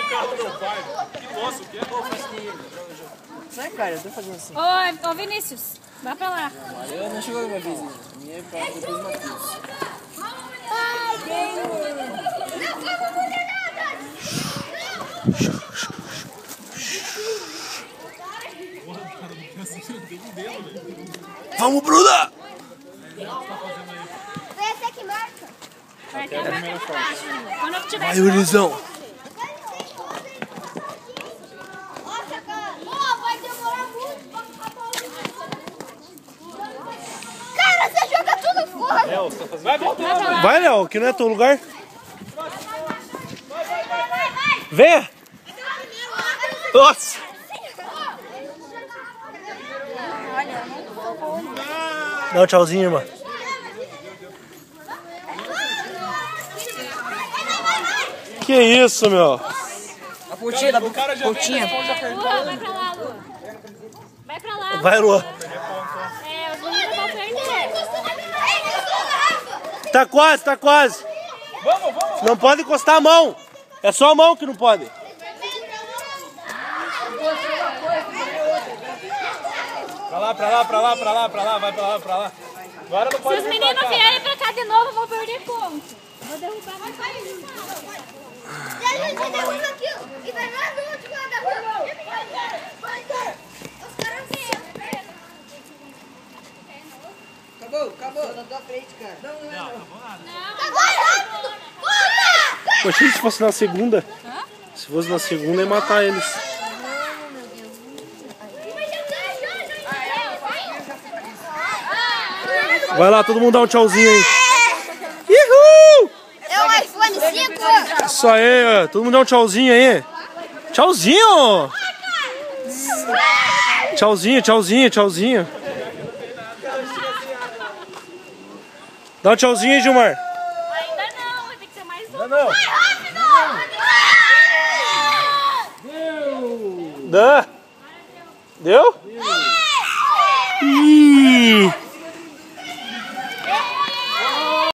carro do meu pai. Que osso, o quê? Sai, cara, eu tô fazendo assim. Ô, Vinícius, vai pra lá. Eu não chegou minha vez. Minha é pra depois do Matheus. Ai, Deus. Vamos, Bruna! Esse que marca. Quando eu tiver... Vai, Urizão! Nossa, cara. Ó, vai demorar muito pra ficar bom. Cara, você joga tudo fora. Vai voltar. Vai, Léo, que não é teu lugar. Venha! Nossa! Dá um tchauzinho, irmã. Que isso, meu? A pontinha da boca. Pontinha. Lua, vai pra lá, Lua. Vai pra lá. Vai, Lua. É, os meninos vão perder. Tá quase, tá quase. Vamos. Não pode encostar a mão. É só a mão que não pode. Pra lá. Vai pra lá. Agora não Se pode os vir meninos pra cá. vierem pra cá de novo, eu vou perder ponto. Vou derrubar mais E a gente derruba aqui, ó. E vai lá no outro lado da rua. Os caras vêm. Acabou. Na tua frente, cara. Acabou, rápido. Volta! Poxa, se fosse na segunda. Se fosse na segunda, ia matar eles. Vai lá, todo mundo dá um tchauzinho aí. Uhul! É o iPhone 5. Isso aí, ó. Todo mundo dá um tchauzinho aí. Tchauzinho! Tchauzinho. Dá um tchauzinho aí, Gilmar. Ainda não, vai ter que ser mais um. Não. Dá. Deu? Ih!